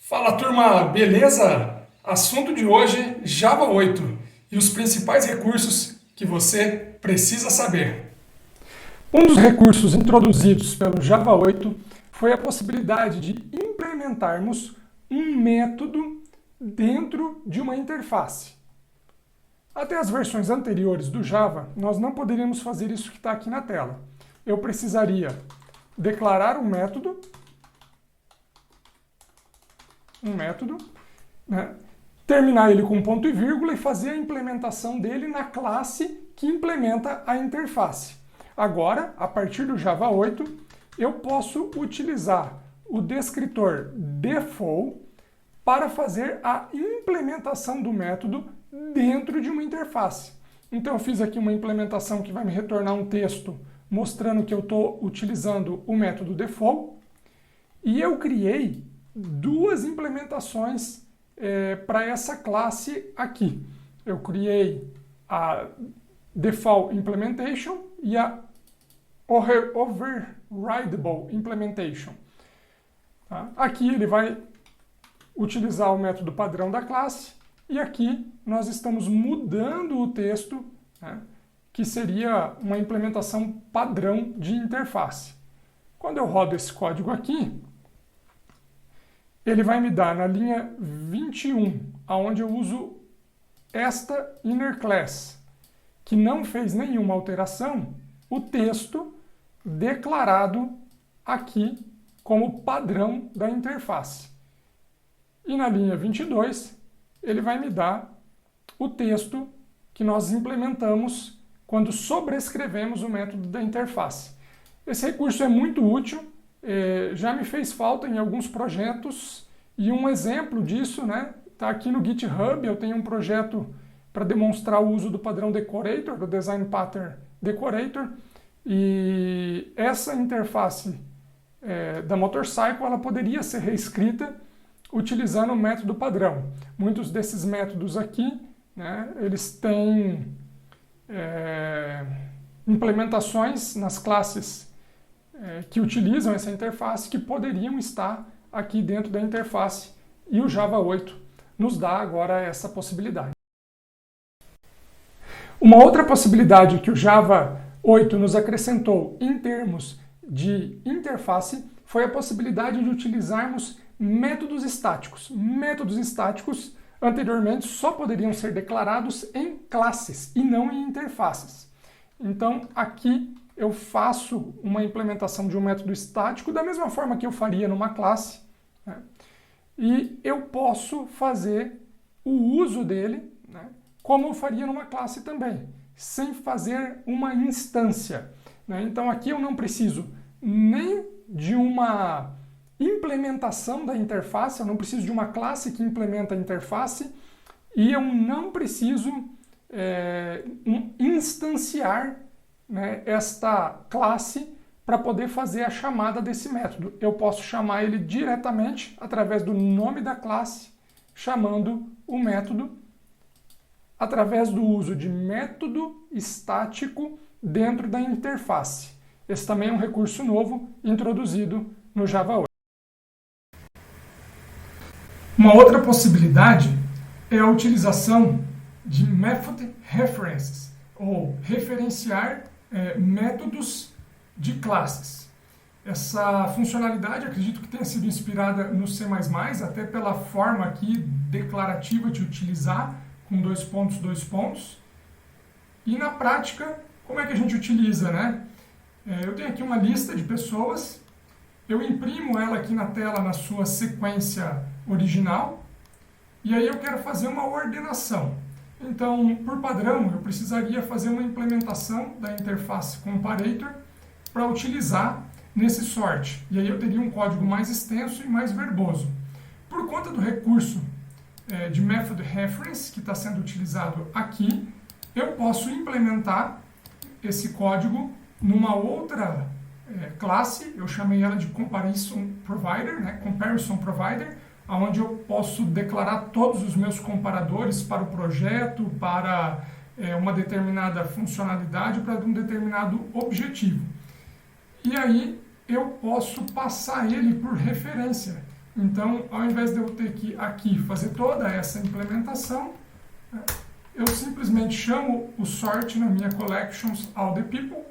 Fala turma, beleza? Assunto de hoje, Java 8 e os principais recursos que você precisa saber. Um dos recursos introduzidos pelo Java 8 foi a possibilidade de implementarmos um método dentro de uma interface. Até as versões anteriores do Java, nós não poderíamos fazer isso que está aqui na tela. Eu precisaria declarar um método, né? Terminar ele com ponto e vírgula e fazer a implementação dele na classe que implementa a interface. Agora, a partir do Java 8, eu posso utilizar o descritor default para fazer a implementação do método dentro de uma interface. Então eu fiz aqui uma implementação que vai me retornar um texto mostrando que eu estou utilizando o método default e eu criei duas implementações para essa classe aqui. Eu criei a Default Implementation e a Overridable Implementation. Tá? Aqui ele vai utilizar o método padrão da classe e aqui nós estamos mudando o texto, né, que seria uma implementação padrão de interface. Quando eu rodo esse código aqui, ele vai me dar na linha 21, onde eu uso esta inner class, que não fez nenhuma alteração, o texto declarado aqui como padrão da interface. E na linha 22, ele vai me dar o texto que nós implementamos quando sobrescrevemos o método da interface. Esse recurso é muito útil. Já me fez falta em alguns projetos e um exemplo disso, né, está aqui no GitHub. Eu tenho um projeto para demonstrar o uso do padrão Decorator, do Design Pattern Decorator, e essa interface da Motorcycle ela poderia ser reescrita utilizando o método padrão. Muitos desses métodos aqui, né, eles têm implementações nas classes que utilizam essa interface que poderiam estar aqui dentro da interface e o Java 8 nos dá agora essa possibilidade. Uma outra possibilidade que o Java 8 nos acrescentou em termos de interface foi a possibilidade de utilizarmos métodos estáticos. Métodos estáticos anteriormente só poderiam ser declarados em classes e não em interfaces. Então aqui eu faço uma implementação de um método estático da mesma forma que eu faria numa classe, né? E eu posso fazer o uso dele, né, como eu faria numa classe também, sem fazer uma instância, né? Então aqui eu não preciso nem de uma implementação da interface, eu não preciso de uma classe que implementa a interface e eu não preciso instanciar, né, esta classe para poder fazer a chamada desse método. Eu posso chamar ele diretamente através do nome da classe, chamando o método através do uso de método estático dentro da interface. Esse também é um recurso novo introduzido no Java 8. Uma outra possibilidade é a utilização de Method References, ou referenciar métodos de classes. Essa funcionalidade acredito que tenha sido inspirada no C++, até pela forma aqui declarativa de utilizar, com dois pontos. E na prática, como é que a gente utiliza, né? Eu tenho aqui uma lista de pessoas, eu imprimo ela aqui na tela na sua sequência original, e aí eu quero fazer uma ordenação. Então, por padrão, eu precisaria fazer uma implementação da interface comparator para utilizar nesse sort. E aí eu teria um código mais extenso e mais verboso. Por conta do recurso de Method Reference, que está sendo utilizado aqui, eu posso implementar esse código numa outra classe, eu chamei ela de Comparison Provider, né? Comparison Provider, onde eu posso declarar todos os meus comparadores para o projeto, para uma determinada funcionalidade, para um determinado objetivo. E aí eu posso passar ele por referência. Então, ao invés de eu ter que aqui fazer toda essa implementação, eu simplesmente chamo o sort na minha collections all the people,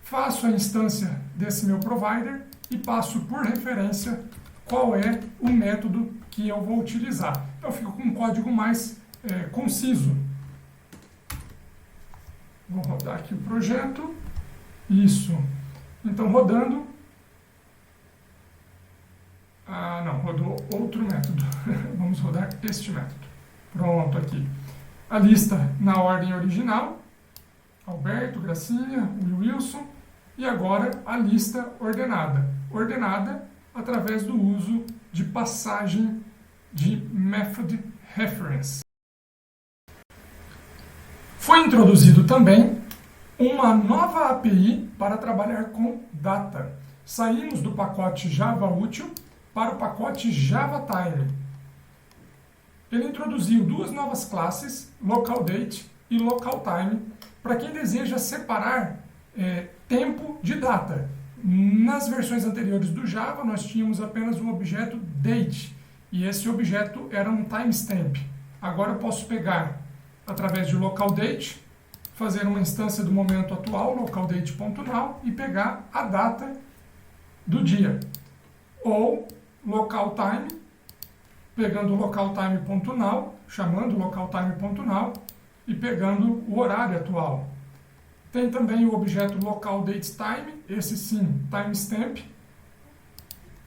faço a instância desse meu provider e passo por referência qual é o método que eu vou utilizar. Então, eu fico com um código mais conciso. Vou rodar aqui o projeto. Isso. Então, rodando. Ah, não, rodou outro método. Vamos rodar este método. Pronto, aqui. A lista na ordem original. Alberto, Gracinha, Wilson. E agora a lista ordenada. Ordenada através do uso de passagem de method reference. Foi introduzido também uma nova API para trabalhar com data. Saímos do pacote Java Útil para o pacote Java Time. Ele introduziu duas novas classes, LocalDate e LocalTime, para quem deseja separar tempo de data. Nas versões anteriores do Java, nós tínhamos apenas um objeto date, e esse objeto era um timestamp. Agora eu posso pegar, através de LocalDate, fazer uma instância do momento atual, localdate.now, e pegar a data do dia. Ou LocalTime, pegando o localtime.now, chamando localtime.now e pegando o horário atual. Tem também o objeto localDateTime, esse sim, timestamp.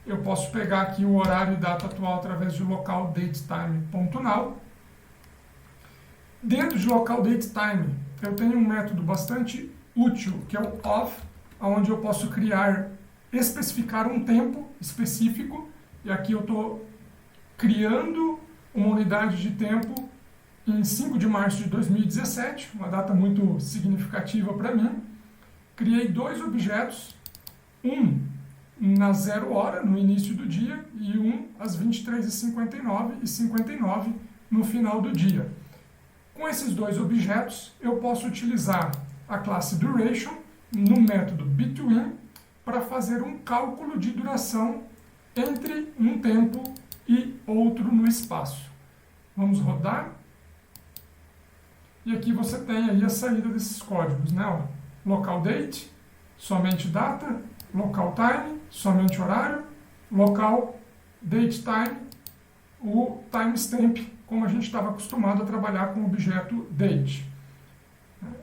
Eu posso pegar aqui o horário e data atual através de localDateTime.now. Dentro de localDateTime, eu tenho um método bastante útil, que é o of, onde eu posso especificar um tempo específico, e aqui eu estou criando uma unidade de tempo em 5 de março de 2017, uma data muito significativa para mim. Criei dois objetos, um na 0 hora, no início do dia, e um às 23h59 e 59 no final do dia. Com esses dois objetos, eu posso utilizar a classe duration no método between para fazer um cálculo de duração entre um tempo e outro no espaço. Vamos rodar. E aqui você tem aí a saída desses códigos, né? Ó, local date, somente data, local time, somente horário, local date time, o timestamp, como a gente estava acostumado a trabalhar com o objeto date.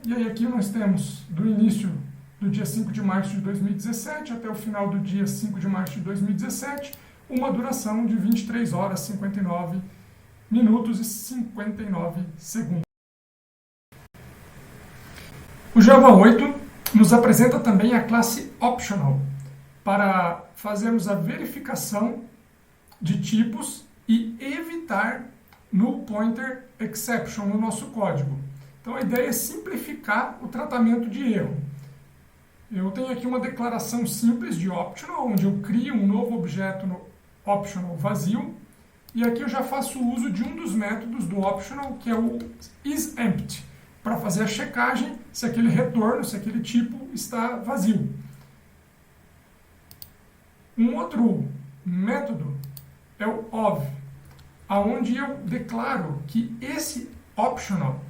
E aí aqui nós temos do início do dia 5 de março de 2017 até o final do dia 5 de março de 2017, uma duração de 23 horas, 59 minutos e 59 segundos. O Java 8 nos apresenta também a classe Optional, para fazermos a verificação de tipos e evitar null pointer exception no nosso código. Então a ideia é simplificar o tratamento de erro. Eu tenho aqui uma declaração simples de optional, onde eu crio um novo objeto no optional vazio, e aqui eu já faço uso de um dos métodos do optional, que é o isEmpty, para fazer a checagem se aquele retorno, se aquele tipo está vazio. Um outro método é o of, onde eu declaro que esse optional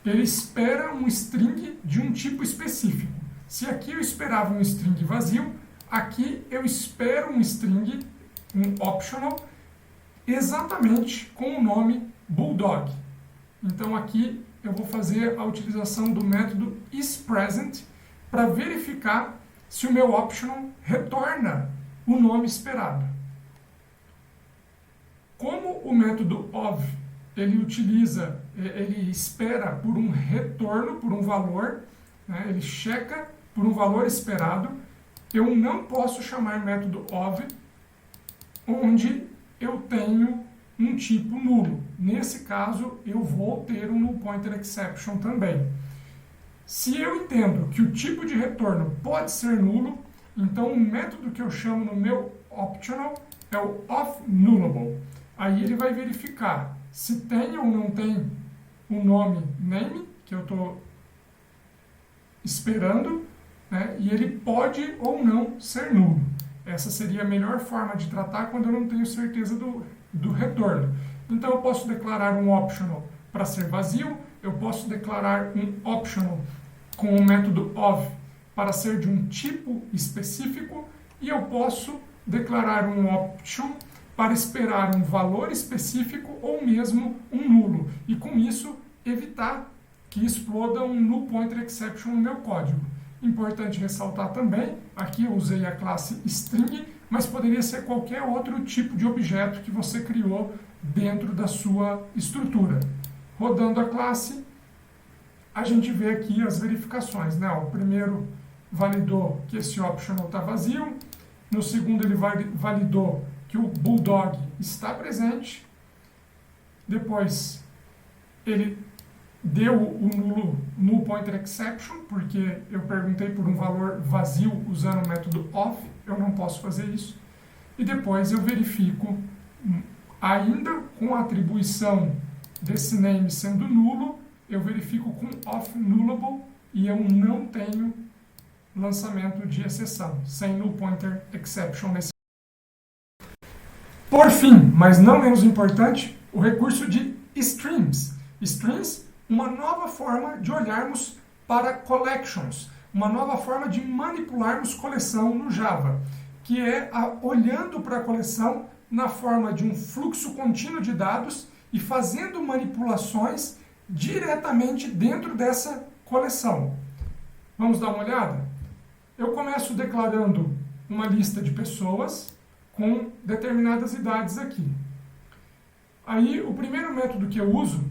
ele espera um string de um tipo específico. Se aqui eu esperava um string vazio, aqui eu espero um string, um optional, exatamente com o nome Bulldog. Então aqui eu vou fazer a utilização do método isPresent para verificar se o meu optional retorna o nome esperado. Como o método of ele espera por um retorno, por um valor, né, ele checa por um valor esperado, eu não posso chamar método of onde eu tenho um tipo nulo. Nesse caso, eu vou ter um null pointer exception também. Se eu entendo que o tipo de retorno pode ser nulo, então o método que eu chamo no meu optional é o ofNullable. Aí ele vai verificar se tem ou não tem o nome name, que eu estou esperando, né, e ele pode ou não ser nulo. Essa seria a melhor forma de tratar quando eu não tenho certeza do retorno. Então eu posso declarar um optional para ser vazio, eu posso declarar um optional com o método of para ser de um tipo específico, e eu posso declarar um option para esperar um valor específico ou mesmo um nulo, e com isso evitar que exploda um null pointer exception no meu código. Importante ressaltar também, aqui eu usei a classe string, mas poderia ser qualquer outro tipo de objeto que você criou dentro da sua estrutura. Rodando a classe, a gente vê aqui as verificações, né? O primeiro validou que esse optional está vazio, no segundo ele validou que o bulldog está presente, depois ele deu o null pointer exception, porque eu perguntei por um valor vazio usando o método of, eu não posso fazer isso, e depois eu verifico, ainda com a atribuição desse name sendo nulo, eu verifico com of nullable, e eu não tenho lançamento de exceção, sem null pointer exception nesse. Por fim, mas não menos importante, o recurso de streams. Streams, uma nova forma de olharmos para collections, uma nova forma de manipularmos coleção no Java, que é olhando para a coleção na forma de um fluxo contínuo de dados e fazendo manipulações diretamente dentro dessa coleção. Vamos dar uma olhada? Eu começo declarando uma lista de pessoas com determinadas idades aqui. Aí, o primeiro método que eu uso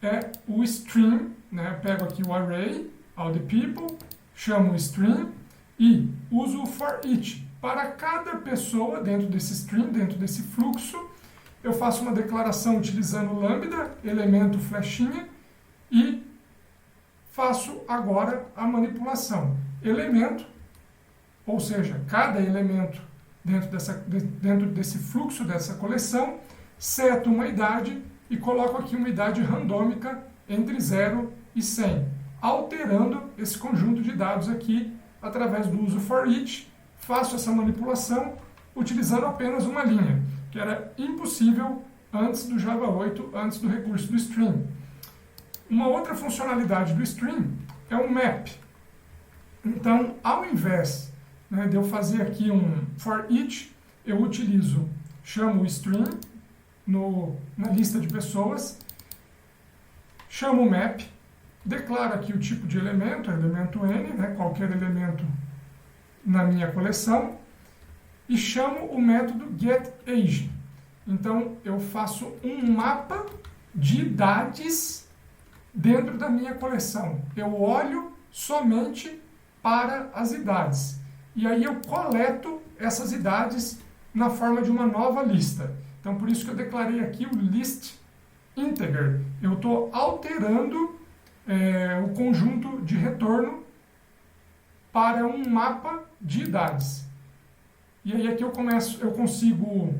é o stream, né? Eu pego aqui o array, all the people, chamo o stream e uso o for each. Para cada pessoa dentro desse stream, dentro desse fluxo, eu faço uma declaração utilizando lambda, elemento flechinha, e faço agora a manipulação. Elemento, ou seja, cada elemento dentro desse fluxo dessa coleção, seto uma idade e coloco aqui uma idade randômica entre 0 e 100, alterando esse conjunto de dados aqui através do uso for each. Faço essa manipulação utilizando apenas uma linha, que era impossível antes do Java 8, antes do recurso do stream. Uma outra funcionalidade do stream é o map. Então, ao invés de eu fazer aqui um for each, eu chamo o stream na lista de pessoas, chamo o map, declaro aqui o tipo de elemento, elemento n, qualquer elemento na minha coleção, e chamo o método getAge. Então, eu faço um mapa de idades dentro da minha coleção. Eu olho somente para as idades. E aí eu coleto essas idades na forma de uma nova lista. Então, por isso que eu declarei aqui o list integer. Eu estou alterando o conjunto de retorno para um mapa de idades. E aí aqui eu consigo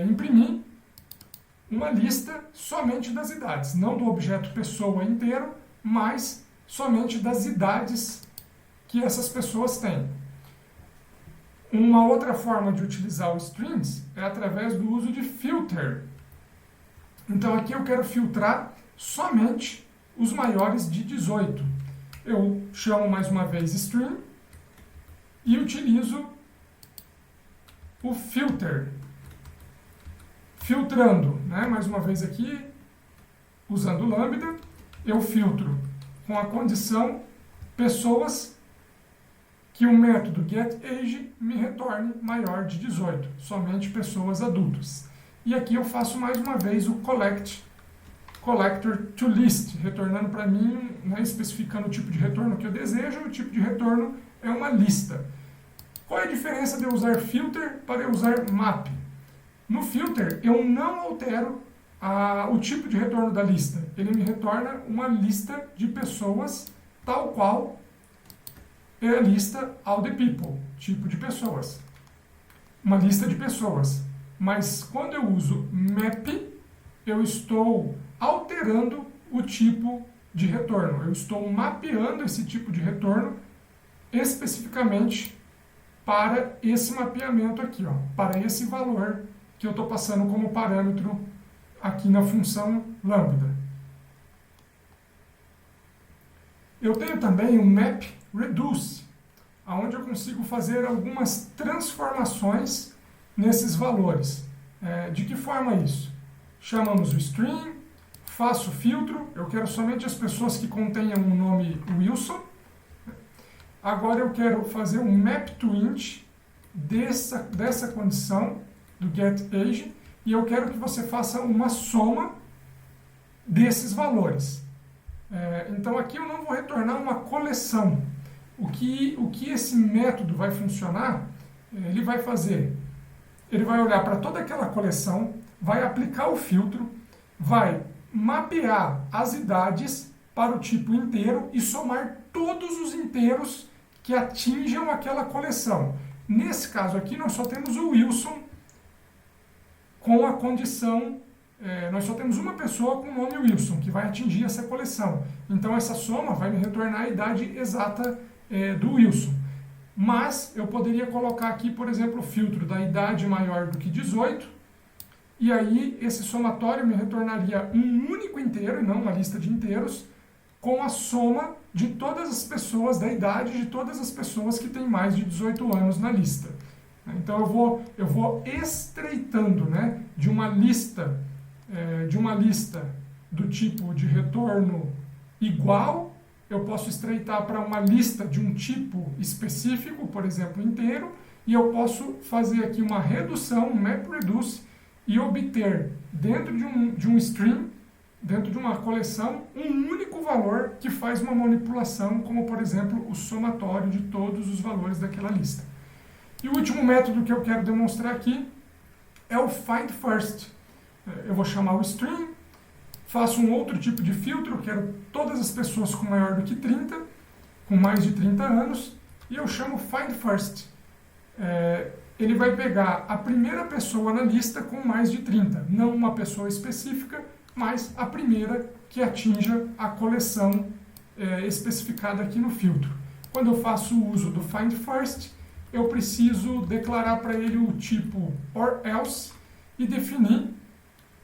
imprimir uma lista somente das idades, não do objeto pessoa inteiro, mas somente das idades que essas pessoas têm. Uma outra forma de utilizar os strings é através do uso de filter. Então aqui eu quero filtrar somente os maiores de 18. Eu chamo mais uma vez string e utilizo o filter. Filtrando, mais uma vez aqui, usando lambda, eu filtro com a condição pessoas que o método getAge me retorne maior de 18, somente pessoas adultas. E aqui eu faço mais uma vez o collector to list, retornando para mim, especificando o tipo de retorno que eu desejo, o tipo de retorno é uma lista. Qual é a diferença de eu usar filter para eu usar map? No filter, eu não altero o tipo de retorno da lista. Ele me retorna uma lista de pessoas, tal qual é a lista all the people, tipo de pessoas. Uma lista de pessoas. Mas quando eu uso map, eu estou alterando o tipo de retorno. Eu estou mapeando esse tipo de retorno especificamente para esse mapeamento aqui, ó, para esse valor que eu estou passando como parâmetro aqui na função lambda. Eu tenho também o MapReduce, onde eu consigo fazer algumas transformações nesses valores. De que forma isso? Chamamos o string, faço filtro, eu quero somente as pessoas que contenham o nome Wilson. Agora eu quero fazer um map_to_int dessa condição do getAge e eu quero que você faça uma soma desses valores. Então aqui eu não vou retornar uma coleção. O que esse método vai funcionar, ele vai fazer, ele vai olhar para toda aquela coleção, vai aplicar o filtro, vai mapear as idades para o tipo inteiro e somar todos os inteiros que atinjam aquela coleção. Nesse caso aqui nós só temos o Wilson com a condição, nós só temos uma pessoa com o nome Wilson que vai atingir essa coleção. Então essa soma vai me retornar a idade exata do Wilson. Mas eu poderia colocar aqui, por exemplo, o filtro da idade maior do que 18, e aí esse somatório me retornaria um único inteiro, e não uma lista de inteiros, com a soma de todas as pessoas, da idade de todas as pessoas que têm mais de 18 anos na lista. Então eu vou estreitando, né, de uma lista do tipo de retorno igual, eu posso estreitar para uma lista de um tipo específico, por exemplo, inteiro, e eu posso fazer aqui uma redução, um MapReduce, e obter dentro de um string, dentro de uma coleção, um único valor que faz uma manipulação, como por exemplo o somatório de todos os valores daquela lista. E o último método que eu quero demonstrar aqui é o FindFirst. Eu vou chamar o string, faço um outro tipo de filtro, quero todas as pessoas com maior do que 30, com mais de 30 anos, e eu chamo FindFirst. Ele vai pegar a primeira pessoa na lista com mais de 30, não uma pessoa específica, mas a primeira que atinja a coleção especificada aqui no filtro. Quando eu faço o uso do FindFirst, eu preciso declarar para ele o tipo OR_else e definir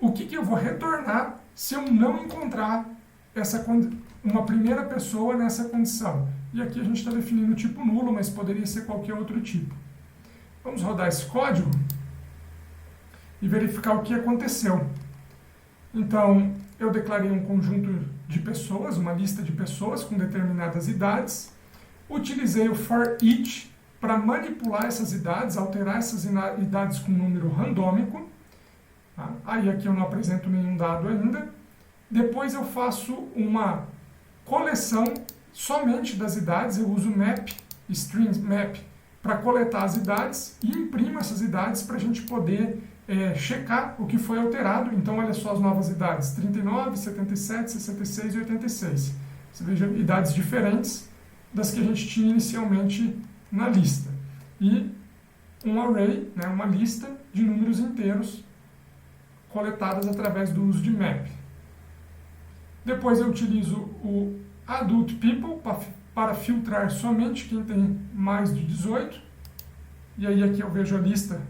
o que eu vou retornar se eu não encontrar uma primeira pessoa nessa condição. E aqui a gente está definindo o tipo nulo, mas poderia ser qualquer outro tipo. Vamos rodar esse código e verificar o que aconteceu. Então, eu declarei um conjunto de pessoas, uma lista de pessoas com determinadas idades, utilizei o ForEach para manipular essas idades, alterar essas idades com um número randômico. Tá? Aí aqui eu não apresento nenhum dado ainda. Depois eu faço uma coleção somente das idades, eu uso map, strings map, para coletar as idades e imprimo essas idades para a gente poder checar o que foi alterado. Então olha só as novas idades, 39, 77, 66 e 86. Você veja idades diferentes das que a gente tinha inicialmente na lista. E um array, né, uma lista de números inteiros coletadas através do uso de map. Depois eu utilizo o adult people para filtrar somente quem tem mais de 18. E aí aqui eu vejo a lista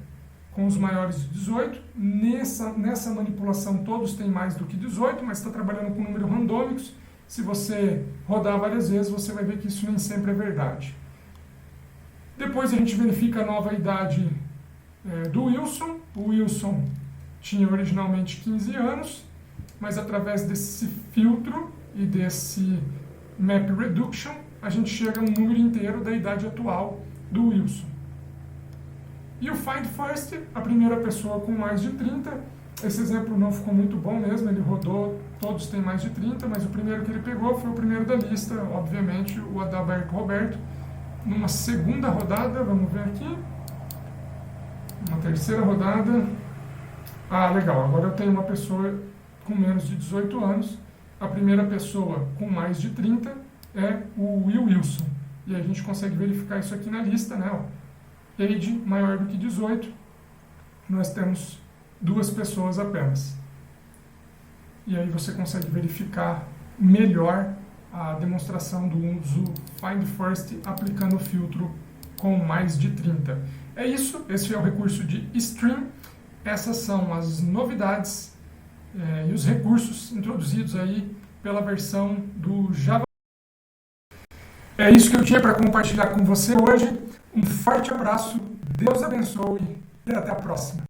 com os maiores de 18. Nessa manipulação todos têm mais do que 18, mas está trabalhando com números randômicos. Se você rodar várias vezes, você vai ver que isso nem sempre é verdade. Depois a gente verifica a nova idade do Wilson. O Wilson tinha originalmente 15 anos, mas através desse filtro e desse map reduction, a gente chega a um número inteiro da idade atual do Wilson. E o FindFirst, a primeira pessoa com mais de 30, esse exemplo não ficou muito bom mesmo, ele rodou, todos têm mais de 30, mas o primeiro que ele pegou foi o primeiro da lista, obviamente, o Adalberto Roberto. Numa segunda rodada, vamos ver aqui, uma terceira rodada, legal, agora eu tenho uma pessoa com menos de 18 anos, a primeira pessoa com mais de 30 é o Will Wilson, e a gente consegue verificar isso aqui na lista, né, ó. Age maior do que 18, nós temos duas pessoas apenas. E aí você consegue verificar melhor a demonstração do uso FindFirst aplicando o filtro com mais de 30. É isso, esse é o recurso de stream. Essas são as novidades e os recursos introduzidos aí pela versão do Java. É isso que eu tinha para compartilhar com você hoje. Um forte abraço, Deus abençoe e até a próxima.